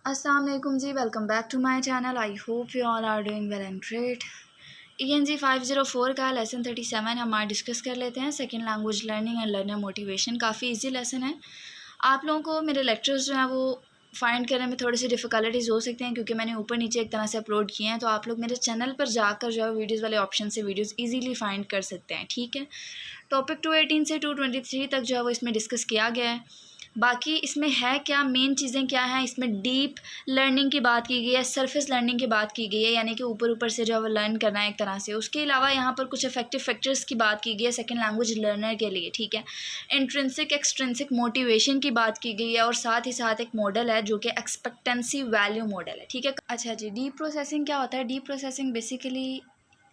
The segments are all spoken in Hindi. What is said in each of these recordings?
अस्सलाम वालेकुम जी, welcome back to my channel. I hope you all are doing well and great. ENG 504 का लेसन 37 हम आज डिस्कस कर लेते हैं। Second language learning and learner motivation. काफ़ी इजी लेसन है। आप लोगों को मेरे लेक्चर्स जो हैं वो फाइंड करने में थोड़ी सी डिफ़िकल्टीज़ हो सकती हैं क्योंकि मैंने ऊपर नीचे एक तरह से अपलोड किए हैं। तो आप लोग मेरे चैनल पर जाकर जो है वीडियोज़ वाले ऑप्शन से वीडियोज़ ईजीली फाइंड कर सकते हैं, ठीक है। टॉपिक 218 से 223 तक जो है वो इसमें डिस्कस किया गया है। बाकी इसमें है क्या, मेन चीज़ें क्या हैं, इसमें डीप लर्निंग की बात की गई है, सरफेस लर्निंग की बात की गई है, यानी कि ऊपर ऊपर से जो है वो लर्न करना है एक तरह से। उसके अलावा यहाँ पर कुछ इफेक्टिव फैक्टर्स की बात की गई है सेकंड लैंग्वेज लर्नर के लिए, ठीक है। इंट्रिंसिक एक्सट्रिंसिक मोटिवेशन की बात की गई है और साथ ही साथ एक मॉडल है जो कि एक्सपेक्टेंसी वैल्यू मॉडल है, ठीक है। अच्छा जी, डीप प्रोसेसिंग क्या होता है? डीप प्रोसेसिंग बेसिकली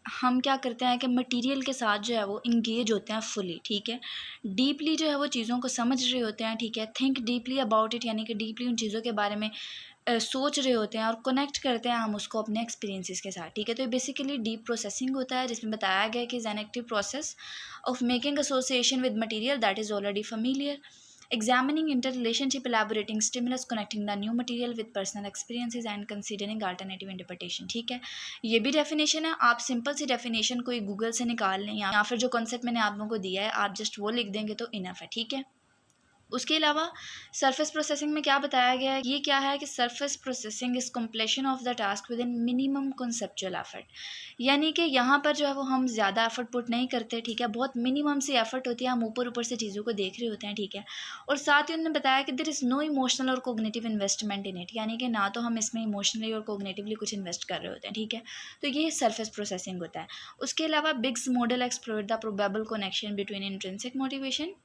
हम क्या करते हैं कि मटेरियल के साथ जो है वो इंगेज होते हैं फुली, ठीक है। डीपली जो है वो चीज़ों को समझ रहे होते हैं, ठीक है। थिंक डीपली अबाउट इट, यानी कि डीपली उन चीज़ों के बारे में सोच रहे होते हैं और कनेक्ट करते हैं हम उसको अपने एक्सपीरियंसेस के साथ, ठीक है। तो ये बेसिकली डीप प्रोसेसिंग होता है जिसमें बताया गया है कि is an active process of making association with material that is already familiar, examining interrelationship, elaborating stimulus, connecting the new material with personal experiences and considering alternative interpretation, ठीक है। ये भी डेफिनेशन है। आप सिंपल सी डेफिनेशन कोई गूगल से निकाल लें या फिर जो कॉन्सेप्ट मैंने आप लोगों को दिया है आप जस्ट वो लिख देंगे तो इनफ है, ठीक है। उसके अलावा सरफेस प्रोसेसिंग में क्या बताया गया है, ये क्या है कि surface processing is completion of the task with in minimum conceptual effort, यानी कि यहाँ पर जो है वो हम ज़्यादा एफर्ट पुट नहीं करते, ठीक है। बहुत मिनिमम सी एफर्ट होती है, हम ऊपर ऊपर से चीज़ों को देख रहे होते हैं, ठीक है। और साथ ही उन्होंने बताया कि देयर इज़ नो इमोशनल और कोग्निटिव इन्वेस्टमेंट इन इट, यानी कि ना तो हम इसमें इमोशनली और कोग्निटिवली कुछ इन्वेस्ट कर रहे होते हैं, ठीक है। तो ये सरफेस प्रोसेसिंग होता है। उसके अलावा Biggs model explore the probable connection between intrinsic motivation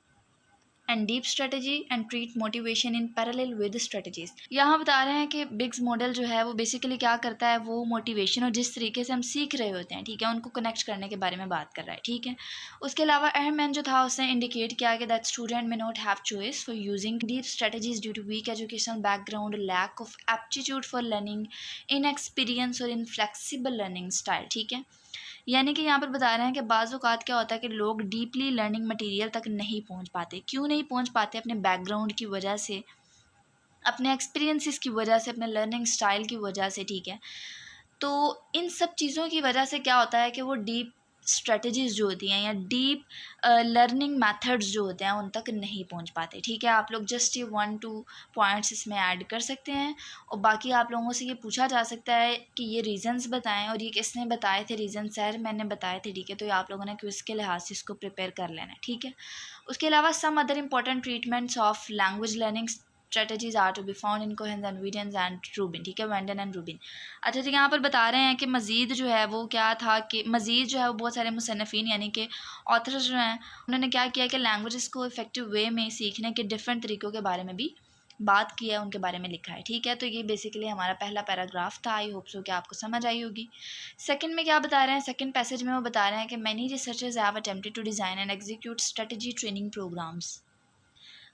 and deep strategy and treat motivation in parallel with strategies. यहाँ बता रहे हैं कि बिग्स मॉडल जो है वो बेसिकली क्या करता है, वो मोटिवेशन और जिस तरीके से हम सीख रहे होते हैं, ठीक है, उनको कनेक्ट करने के बारे में बात कर रहा है, ठीक है। उसके अलावा अहमैन जो था उसने इंडिकेट किया कि that student may not have choice for using deep strategies due to weak educational background, lack of aptitude for learning, inexperience और इन फ्लेक्सिबल लर्निंग स्टाइल, ठीक है। यानी कि यहाँ पर बता रहे हैं कि बाज़ औक़ात क्या होता है कि लोग डीपली लर्निंग मटेरियल तक नहीं पहुँच पाते। क्यों नहीं पहुँच पाते? अपने बैकग्राउंड की वजह से, अपने एक्सपीरियंसेस की वजह से, अपने लर्निंग स्टाइल की वजह से, ठीक है। तो इन सब चीज़ों की वजह से क्या होता है कि वो डीप स्ट्रेटजीज़ जो होती हैं या डीप लर्निंग मेथड्स जो होते हैं उन तक नहीं पहुंच पाते, ठीक है। आप लोग जस्ट ये 1-2 पॉइंट्स इसमें ऐड कर सकते हैं और बाकी आप लोगों से ये पूछा जा सकता है कि ये रीज़न्स बताएं और ये किसने बताए थे रीज़न, सर मैंने बताए थे, ठीक है। तो ये आप लोगों ने क्विज़ के लिहाज से इसको प्रिपेयर कर लेना है, ठीक है। उसके अलावा some other important treatments of language learning strategies are to be found in Cohen's and Williams and Rubin, ठीक है, वेंडन एंड रूबिन। अच्छा, तो यहाँ पर बता रहे हैं कि मज़ीद जो है वो क्या था कि मज़ीद जो है वो बहुत सारे मुसन्निफ़ीन यानी कि ऑथर्स जो हैं उन्होंने क्या किया कि लैंग्वेजेस को इफ़ेक्टिव वे में सीखने के डिफरेंट तरीक़ों के बारे में भी बात किया है, उनके बारे में लिखा है, ठीक है। तो ये बेसिकली हमारा पहला पैराग्राफ था। आई होप सो कि आपको समझ आई होगी। सेकंड में क्या बता रहे हैं, सेकंड पैसेज में वो बता रहे हैं कि many researchers have attempted to design and execute strategy training programs.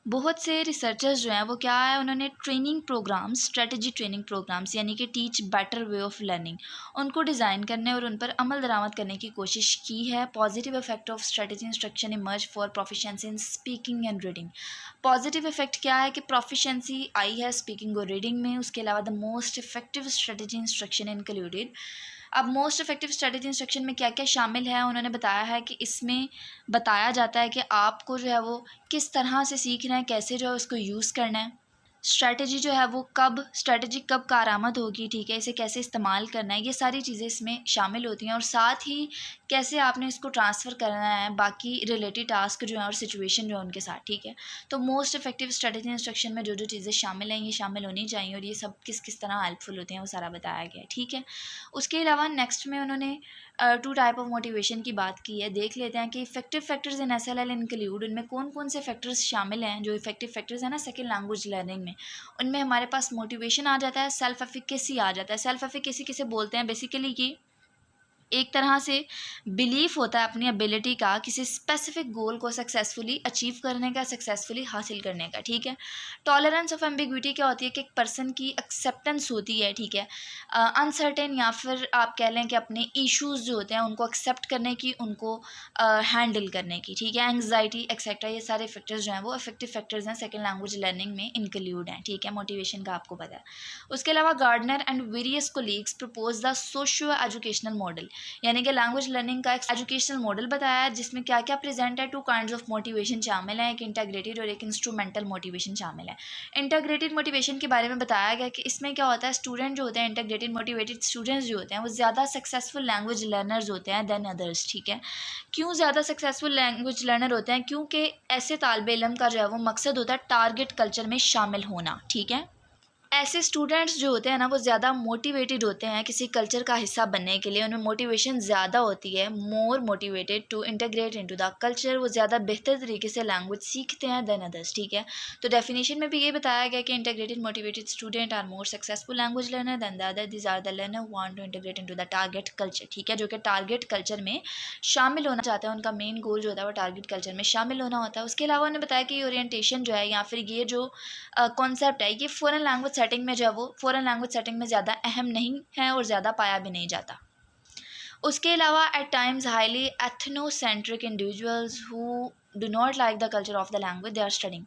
बहुत से रिसर्चर्स जो हैं वो क्या है, उन्होंने training programs, strategy training programs यानी कि teach better way of learning, उनको डिज़ाइन करने और उन पर अमल दरामद करने की कोशिश की है। Positive effect of strategy instruction emerge for proficiency in speaking and reading. Positive effect क्या है कि प्रोफिशिएंसी आई है स्पीकिंग और रीडिंग में। उसके अलावा the most effective strategy instruction included. अब मोस्ट इफेक्टिव स्ट्रेटजी इंस्ट्रक्शन में क्या क्या शामिल है, उन्होंने बताया है कि इसमें बताया जाता है कि आपको जो है वो किस तरह से सीखना है, कैसे जो है उसको यूज़ करना है, स्ट्रैटेजी जो है वो स्ट्रैटेजी कब कारआमद होगी, ठीक है, इसे कैसे इस्तेमाल करना है, ये सारी चीज़ें इसमें शामिल होती हैं। और साथ ही कैसे आपने इसको ट्रांसफ़र करना है बाकी रिलेटेड टास्क जो है और सिचुएशन जो है उनके साथ, ठीक है। तो मोस्ट इफेक्टिव स्ट्रैटेजी इंस्ट्रक्शन में जो जो चीज़ें शामिल हैं ये शामिल होनी चाहिए और ये सब किस किस तरह हेल्पफुल होती हैं वो सारा बताया गया है, ठीक है। उसके अलावा नेक्स्ट में उन्होंने 2 टाइप ऑफ मोटिवेशन की बात की है। देख लेते हैं कि effective factors in SLL include, उनमें कौन कौन से फैक्टर्स शामिल हैं। जो इफेक्टिव फैक्टर्स हैं ना सेकंड लैंग्वेज लर्निंग में, उनमें हमारे पास मोटिवेशन आ जाता है, सेल्फ एफिकेसी आ जाता है। सेल्फ एफिकेसी किसे बोलते हैं? बेसिकली ये एक तरह से बिलीफ होता है अपनी एबिलिटी का किसी स्पेसिफिक गोल को सक्सेसफुली अचीव करने का, सक्सेसफुली हासिल करने का, ठीक है। टॉलरेंस ऑफ एम्बिग्विटी क्या होती है कि एक पर्सन की एक्सेप्टेंस होती है, ठीक है, अनसर्टेन या फिर आप कह लें कि अपने इश्यूज जो होते हैं उनको एक्सेप्ट करने की, उनको हैंडल करने की, ठीक है। एंग्जाइटी एक्सेट्रा, ये सारे फैक्टर्स जो हैं वो इफेक्टिव फैक्टर्स हैं सेकेंड लैंग्वेज लर्निंग में इंक्लूड हैं, ठीक है। मोटिवेशन का आपको पता है। उसके अलावा Gardner and various colleagues propose the socio educational model, यानी कि लैंग्वेज लर्निंग का एक एजुकेशनल मॉडल बताया है जिसमें क्या क्या प्रेजेंट है। टू काइंड्स ऑफ मोटिवेशन शामिल है, एक इंटीग्रेटेड और एक इंस्ट्रूमेंटल मोटिवेशन शामिल है। इंटीग्रेटेड मोटिवेशन के बारे में बताया गया कि इसमें क्या होता है, स्टूडेंट जो होते हैं, इंटीग्रेटेड मोटिवेटेड स्टूडेंट्स जो होते हैं वो ज़्यादा सक्सेसफुल लैंग्वेज लर्नर्स होते हैं देन अदर्स, ठीक है। क्यों ज़्यादा सक्सेसफुल लैंग्वेज लर्नर होते हैं? क्योंकि ऐसे तालिब इल्म का जो है वो मकसद होता है टारगेट कल्चर में शामिल होना, ठीक है। ऐसे स्टूडेंट्स जो होते हैं ना वो ज़्यादा मोटिवेटेड होते हैं किसी कल्चर का हिस्सा बनने के लिए, उनमें मोटिवेशन ज़्यादा होती है, more motivated to integrate into the culture, वो ज़्यादा बेहतर तरीके से लैंग्वेज सीखते हैं देन अदर्स, ठीक है। तो डेफिनेशन में भी ये बताया गया कि integrated motivated student are more successful language learner than the other, this are the learner who want to integrate into the target culture, ठीक है, जो कि टारगेट कल्चर में शामिल होना चाहते हैं, उनका मेन गोल जो होता है वो टारगेट कल्चर में शामिल होना होता है। उसके अलावा उन्होंने बताया कि ओरिएंटेशन जो है या फिर ये जो कॉन्सेप्ट है ये फॉरेन लैंग्वेज सेटिंग में जो है वो फॉरेन लैंग्वेज सेटिंग में ज़्यादा अहम नहीं है और ज़्यादा पाया भी नहीं जाता। उसके अलावा at times highly ethnocentric individuals who do not like the culture of the language they are studying.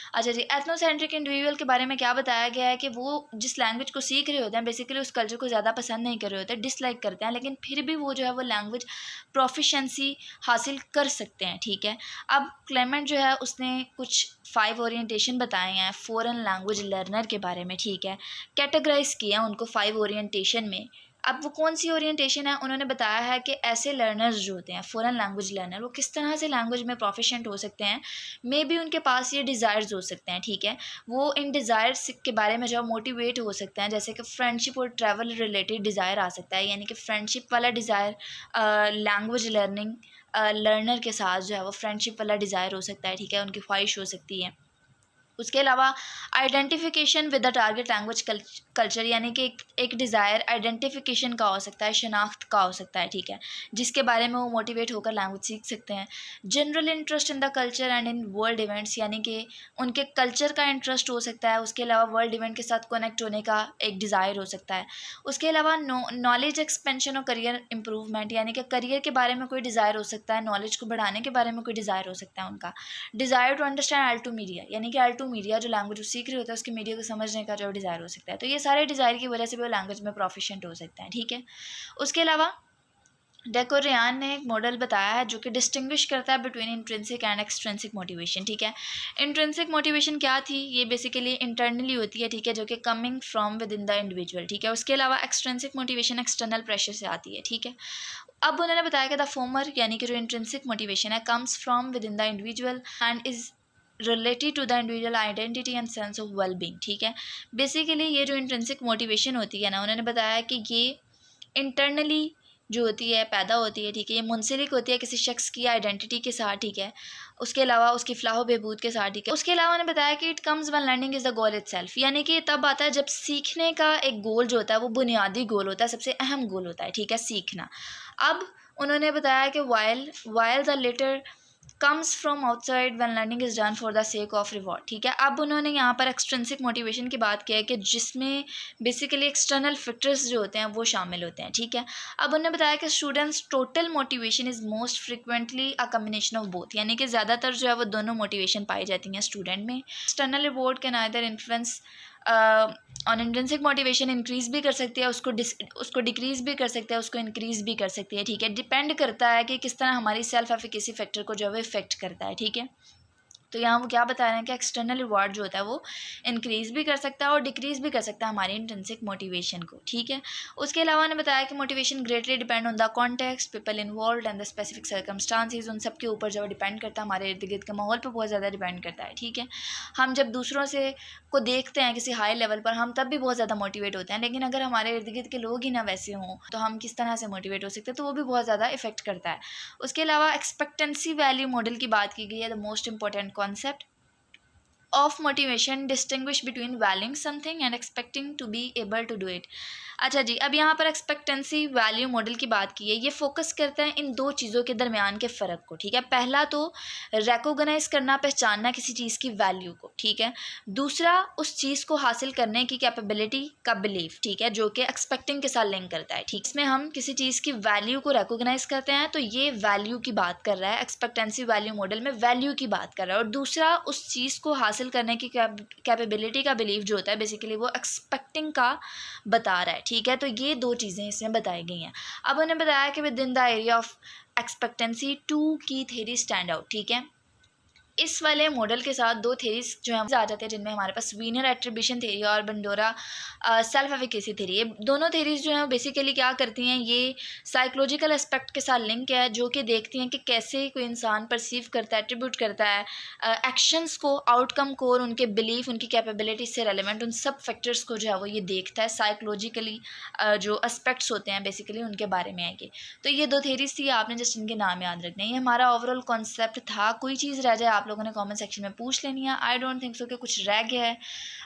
अच्छा जी, एथनोसेंट्रिक इंडिविजुअल के बारे में क्या बताया गया है कि वो जिस लैंग्वेज को सीख रहे होते हैं बेसिकली उस कल्चर को ज़्यादा पसंद नहीं कर रहे होते, डिसलाइक करते हैं, लेकिन फिर भी वो जो है वो लैंग्वेज प्रोफिशेंसी हासिल कर सकते हैं, ठीक है। अब क्लेमेंट जो है उसने कुछ 5 ओरिएंटेशन बताए हैं फॉरेन लैंग्वेज लर्नर के बारे में, ठीक है, कैटेगराइज किया उनको 5 ओरिएंटेशन में। अब वो कौन सी ओरिएंटेशन है, उन्होंने बताया है कि ऐसे लर्नर्स जो होते हैं फॉरेन लैंग्वेज लर्नर वो किस तरह से लैंग्वेज में प्रोफिशेंट हो सकते हैं। मे बी उनके पास ये डिज़ायर्स हो सकते हैं, ठीक है, वो इन डिज़ायर्स के बारे में जो मोटिवेट हो सकते हैं, जैसे कि फ्रेंडशिप और ट्रैवल रिलेटेड डिज़ायर आ सकता है, यानी कि फ्रेंडशिप वाला डिज़ायर लैंग्वेज लर्निंग लर्नर के साथ जो है वो फ्रेंडशिप वाला डिज़ायर हो सकता है, ठीक है, उनकी ख्वाहिश हो सकती है। उसके अलावा identification with the target language culture, यानी कि एक डिज़ायर आइडेंटिफिकेशन का हो सकता है, शनाख्त का हो सकता है, ठीक है, जिसके बारे में वो मोटिवेट होकर लैंग्वेज सीख सकते हैं। General interest in the culture and in world events, यानी कि उनके कल्चर का इंटरेस्ट हो सकता है, उसके अलावा वर्ल्ड इवेंट के साथ कनेक्ट होने का एक डिज़ायर हो सकता है। उसके अलावा नॉलेज एक्सपेंशन और करियर इंप्रूवमेंट, यानी कि करियर के बारे में कोई डिज़ायर हो सकता है, नॉलेज को बढ़ाने के बारे में कोई डिज़ायर हो सकता है उनका। Desire to understand L two media, यानी कि एल टू मीडिया जो लैंग्वेज सीख रहे होता है उसके मीडिया को समझने का जो डिज़ायर हो सकता है। तो ये सारे डिज़ायर की वजह से भी वो लैंग्वेज में प्रोफिशिएंट हो सकते हैं, ठीक है। उसके अलावा डेकोरियान ने एक मॉडल बताया है जो कि डिस्टिंग्विश करता है between intrinsic and extrinsic motivation, ठीक है। इंट्रिंसिक मोटिवेशन क्या थी, ये बेसिकली इंटरनली होती है, ठीक है, जो कि coming from within the individual, ठीक है। उसके अलावा एक्सट्रिंसिक मोटिवेशन एक्सटर्नल प्रेशर से आती है, ठीक है। अब उन्होंने बताया कि द फॉर्मर यानी कि जो इंट्रिंसिक मोटिवेशन है comes from within the individual and is related to the individual identity and sense of well being, ठीक है। बेसिकली ये जो इंट्रिंसिक मोटिवेशन होती है ना, उन्होंने बताया कि ये इंटरनली जो होती है पैदा होती है, ठीक है, ये मुंसलिक होती है किसी शख्स की आइडेंटिटी के साथ, ठीक है, उसके अलावा उसकी फ़लाह बहबूद के साथ, ठीक है। उसके अलावा उन्होंने बताया कि it comes when learning is the goal itself, यानी कि तब आता है जब सीखने का एक गोल जो होता है वो बुनियादी गोल होता है, सबसे अहम गोल होता है, ठीक है, सीखना। अब उन्होंने बताया कि while the latter comes from outside when learning is done for the sake of reward, ठीक है। अब उन्होंने यहाँ पर एक्सट्रिंसिक मोटिवेशन की बात की है कि जिसमें बेसिकली एक्सटर्नल फैक्टर्स जो होते हैं वो शामिल होते हैं, ठीक है। अब उन्होंने बताया कि students total motivation is most frequently a combination of both, यानी कि ज़्यादातर जो है वो दोनों मोटिवेशन पाई जाती हैं स्टूडेंट में। External reward can either influence on intrinsic motivation, increase भी कर सकती है उसको डिक्रीज़ भी कर सकते हैं, उसको इंक्रीज़ भी कर सकती है, ठीक है। डिपेंड करता है कि किस तरह हमारी सेल्फ एफिकेसी फैक्टर को जो है वो इफेक्ट करता है, ठीक है। तो यहाँ वो क्या बता रहे हैं कि एक्सटर्नल रिवार्ड जो होता है वो इंक्रीज़ भी कर सकता है और डिक्रीज़ भी कर सकता है हमारी इंट्रिंसिक मोटिवेशन को, ठीक है। उसके अलावा ने बताया कि motivation greatly depend on the context, people involve and the specific circumstances, उन सब के ऊपर जो डिपेंड करता है, हमारे इर्द गिर्द के माहौल पर बहुत ज़्यादा डिपेंड करता है, ठीक है। हम जब दूसरों से को देखते हैं किसी हाई लेवल पर हम तब भी बहुत ज़्यादा मोटिवेट होते हैं, लेकिन अगर हमारे इर्द गिर्द के लोग ही ना वैसे हों तो हम किस तरह से मोटिवेट हो सकते हैं, तो वो भी बहुत ज़्यादा इफेक्ट करता है। उसके अलावा एक्सपेक्टेंसी वैल्यू मॉडल की बात की गई है, the most important concept of motivation distinguish between valuing something and expecting to be able to do it. अच्छा जी, अब यहाँ पर एक्सपेक्टेंसी वैल्यू मॉडल की बात की है। ये फोकस करता है इन दो चीज़ों के दरमियान के फ़र्क को, ठीक है। पहला तो रिकॉग्नाइज करना, पहचानना किसी चीज़ की वैल्यू को, ठीक है। दूसरा उस चीज़ को हासिल करने की कैपेबिलिटी का बिलीफ, ठीक है, जो कि एक्सपेक्टिंग के साथ लिंक करता है, ठीक। इसमें हम किसी चीज़ की वैल्यू को रिकॉग्नाइज करते हैं, तो ये वैल्यू की बात कर रहा है, एक्सपेक्टेंसी वैल्यू मॉडल में वैल्यू की बात कर रहा है। और दूसरा उस चीज़ को हासिल करने की कैपेबिलिटी का बिलीफ जो होता है, बेसिकली वो एक्सपेक्टिंग का बता रहा है, ठीक है। तो ये दो चीज़ें इसमें बताई गई हैं। अब उन्हें बताया कि within the area of expectancy two key theory stand out, ठीक है। इस वाले मॉडल के साथ दो थेरीज जो है आ जाते हैं, जिनमें हमारे पास वीनर एट्रीब्यूशन थेरी और बंडोरा सेल्फ एफिकेसी थेरी। ये दोनों थेरीज जो हैं बेसिकली क्या करती हैं, ये साइकोलॉजिकल एस्पेक्ट के साथ लिंक है, जो कि देखती हैं कि कैसे कोई इंसान परसीव करता है, एट्रीब्यूट करता है एक्शंस को, आउटकम को, और उनके बिलीफ, उनकी कैपेबिलिटी से रेलिवेंट उन सब फैक्टर्स को जो है वो ये देखता है। साइकोलॉजिकली जो एस्पेक्ट्स होते हैं बेसिकली उनके बारे में है ये। तो ये दो थेरीज थी, आपने जस्ट इनके नाम याद रखने। ये हमारा ओवरऑल कॉन्सेप्ट था। कोई चीज़ रह जाए आप लोगों ने कमेंट सेक्शन में पूछ लेनी है। आई डोंट थिंक सो कि कुछ रह गया है।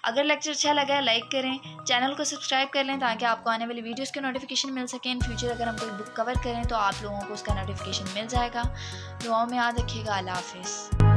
अगर लेक्चर अच्छा लगा है लाइक करें, चैनल को सब्सक्राइब कर लें ताकि आपको आने वाली वीडियोस के नोटिफिकेशन मिल सके। इन फ्यूचर अगर हम कोई बुक कवर करें तो आप लोगों को उसका नोटिफिकेशन मिल जाएगा। दुआओं में याद रखिएगा। अल्लाह हाफिज़।